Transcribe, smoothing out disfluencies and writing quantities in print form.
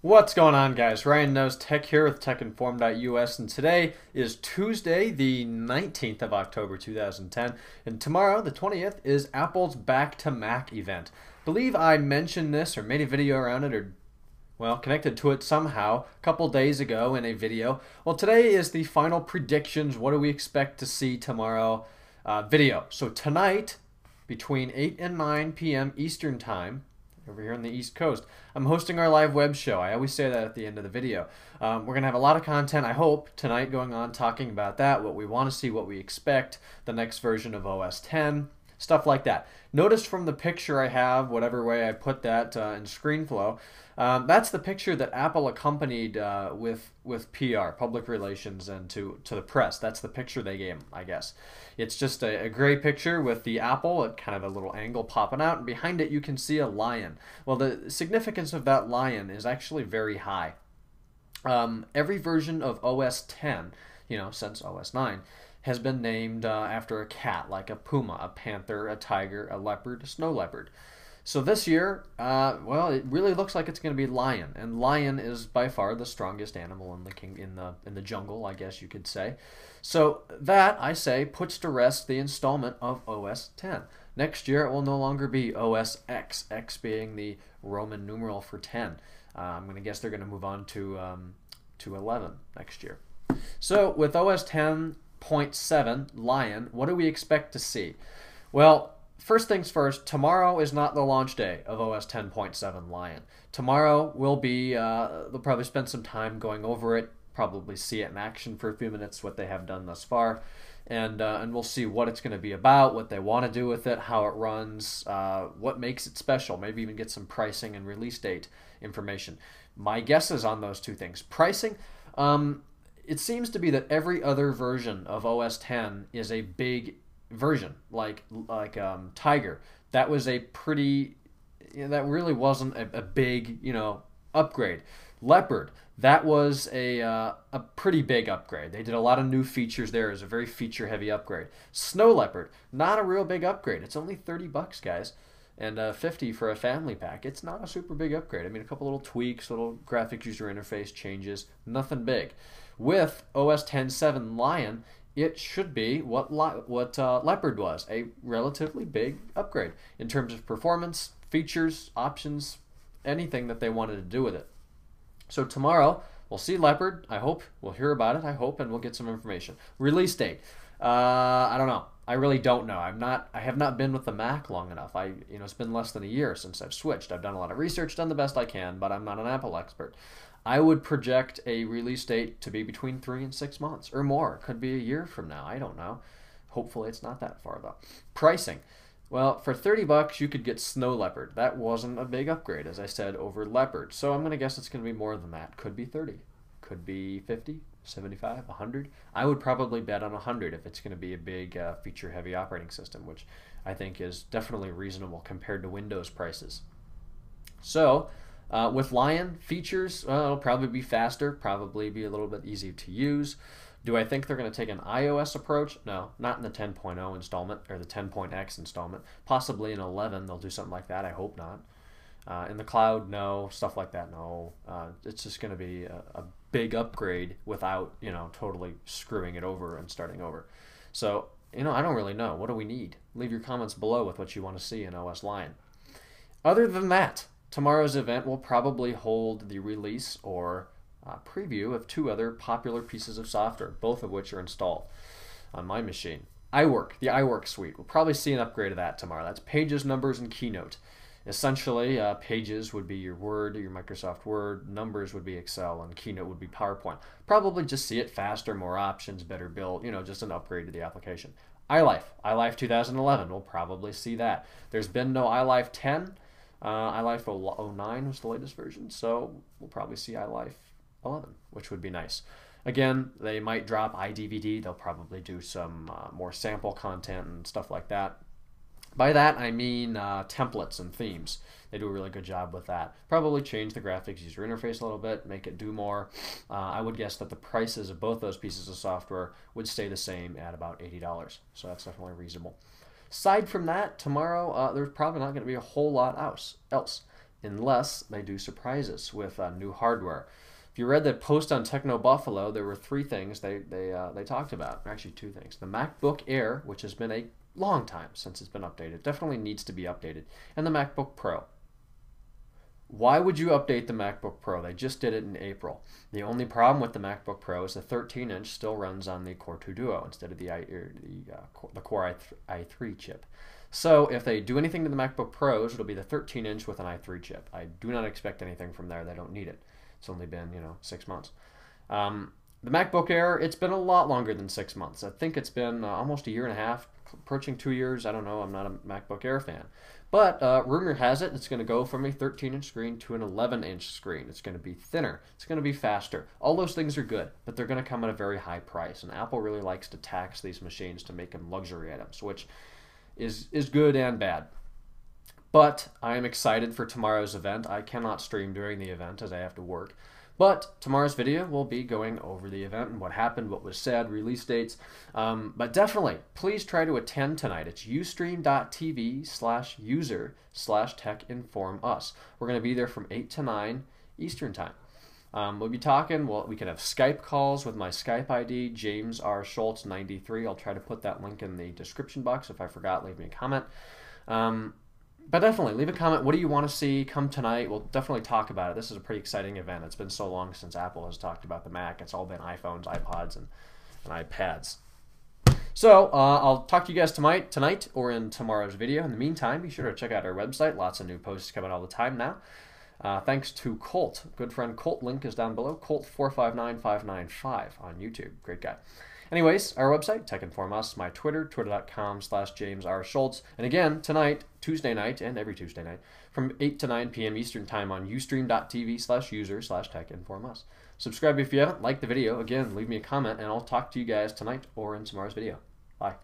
What's going on, guys? Ryan Knows Tech here with TechInform.us, and today is Tuesday, the 19th of October 2010, and tomorrow, the 20th, is Apple's Back to Mac event. Believe I mentioned this or made a video around it or, well, connected to it somehow a couple days ago in a video. Well, today is the final predictions. What do we expect to see tomorrow video. So tonight, between 8 and 9 p.m. Eastern Time, over here on the East Coast, I'm hosting our live web show. I always say that at the end of the video. We're going to have a lot of content, I hope, tonight going on talking about that, what we want to see, what we expect, the next version of OS X, stuff like that. Notice from the picture I have, whatever way I put that in ScreenFlow, that's the picture that Apple accompanied with PR, public relations, and to the press. That's the picture they gave them, I guess. It's just a gray picture with the apple at kind of a little angle popping out, and behind it you can see a lion. Well, the significance of that lion is actually very high. Every version of OS X, since OS 9, has been named after a cat, like a puma, a panther, a tiger, a leopard, a snow leopard. So this year, well, it really looks like it's going to be lion, and lion is by far the strongest animal in the jungle, I guess you could say. So that, I say, puts to rest the installment of OS X. Next year, it will no longer be OS X, X being the Roman numeral for 10. I'm going to guess they're going to move on to 11 next year. So with OS 10.7 Lion, what do we expect to see? Well, first things first, tomorrow is not the launch day of OS 10.7 Lion. Tomorrow will be, they'll probably spend some time going over it, probably see it in action for a few minutes, what they have done thus far, and we'll see what it's going to be about, what they want to do with it, how it runs, what makes it special, maybe even get some pricing and release date information. My guess is on those two things. Pricing, it seems to be that every other version of OS X is a big version, like Tiger. That was a pretty, that really wasn't a big, upgrade. Leopard, that was a pretty big upgrade. They did a lot of new features there. It was a very feature-heavy upgrade. Snow Leopard, not a real big upgrade. It's only $30, guys, and $50 for a family pack. It's not a super big upgrade. I mean, a couple little tweaks, little graphics user interface changes, nothing big. With OS 10.7 Lion, it should be what Leopard was, a relatively big upgrade in terms of performance, features, options, anything that they wanted to do with it. So tomorrow, we'll see Leopard, I hope. We'll hear about it, I hope, and we'll get some information. Release date, I don't know. I really don't know. I have not been with the Mac long enough. It's been less than a year since I've switched. I've done a lot of research, done the best I can, but I'm not an Apple expert. I would project a release date to be between 3 and 6 months or more. It could be a year from now. I don't know. Hopefully it's not that far though. Pricing. Well, for $30 you could get Snow Leopard. That wasn't a big upgrade, as I said, over Leopard. So I'm going to guess it's going to be more than that. Could be 30. Could be 50, 75, 100. I would probably bet on 100 if it's going to be a big feature-heavy operating system, which I think is definitely reasonable compared to Windows prices. So with Lion, features, it'll probably be faster, probably be a little bit easier to use. Do I think they're going to take an iOS approach? No, not in the 10.0 installment or the 10.x installment. Possibly in 11 they'll do something like that. I hope not. In the cloud, no. Stuff like that, no. It's just going to be a big upgrade without, totally screwing it over and starting over. So, I don't really know. What do we need? Leave your comments below with what you want to see in OS Lion. Other than that, tomorrow's event will probably hold the release or preview of 2 other popular pieces of software, both of which are installed on my machine. iWork, the iWork suite. We'll probably see an upgrade of that tomorrow. That's Pages, Numbers, and Keynote. Essentially, Pages would be your Word, your Microsoft Word, Numbers would be Excel, and Keynote would be PowerPoint. Probably just see it faster, more options, better built, just an upgrade to the application. iLife 2011, we'll probably see that. There's been no iLife 10. iLife 09 was the latest version, so we'll probably see iLife 11, which would be nice. Again, they might drop iDVD. They'll probably do some more sample content and stuff like that. By that, I mean templates and themes. They do a really good job with that. Probably change the graphics user interface a little bit, make it do more. I would guess that the prices of both those pieces of software would stay the same at about $80. So that's definitely reasonable. Aside from that, tomorrow there's probably not going to be a whole lot else. unless they do surprise us with new hardware. If you read the post on Techno Buffalo, there were three things they talked about. Actually, two things. The MacBook Air, which has been a long time since it's been updated, definitely needs to be updated, and the MacBook Pro. Why would you update the MacBook Pro? They just did it in April. The only problem with the MacBook Pro is the 13-inch still runs on the Core 2 Duo instead of the Core i3 chip. So if they do anything to the MacBook Pros, it'll be the 13-inch with an i3 chip. I do not expect anything from there. They don't need it. It's only been, 6 months. The MacBook Air, it's been a lot longer than 6 months. I think it's been almost a year and a half, approaching 2 years. I don't know. I'm not a MacBook Air fan. But rumor has it it's going to go from a 13-inch screen to an 11-inch screen. It's going to be thinner. It's going to be faster. All those things are good, but they're going to come at a very high price. And Apple really likes to tax these machines to make them luxury items, which is good and bad. But I am excited for tomorrow's event. I cannot stream during the event as I have to work. But tomorrow's video will be going over the event and what happened, what was said, release dates. But definitely, please try to attend tonight. It's ustream.tv/user/techinformus. We're going to be there from 8 to 9 Eastern Time. We'll be talking. Well, we can have Skype calls with my Skype ID, James R. Schultz 93. I'll try to put that link in the description box. If I forgot, leave me a comment. But definitely, leave a comment. What do you want to see? Come tonight. We'll definitely talk about it. This is a pretty exciting event. It's been so long since Apple has talked about the Mac. It's all been iPhones, iPods, and iPads. So I'll talk to you guys tonight or in tomorrow's video. In the meantime, be sure to check out our website. Lots of new posts coming all the time now. Thanks to Colt. Good friend Colt. Link is down below. Colt459595 on YouTube. Great guy. Anyways, our website, Tech Inform Us, my Twitter, twitter.com/James R. Schultz. And again, tonight, Tuesday night, and every Tuesday night, from 8 to 9 p.m. Eastern Time on ustream.tv/user/techinformus. Subscribe if you haven't. Like the video. Again, leave me a comment, and I'll talk to you guys tonight or in tomorrow's video. Bye.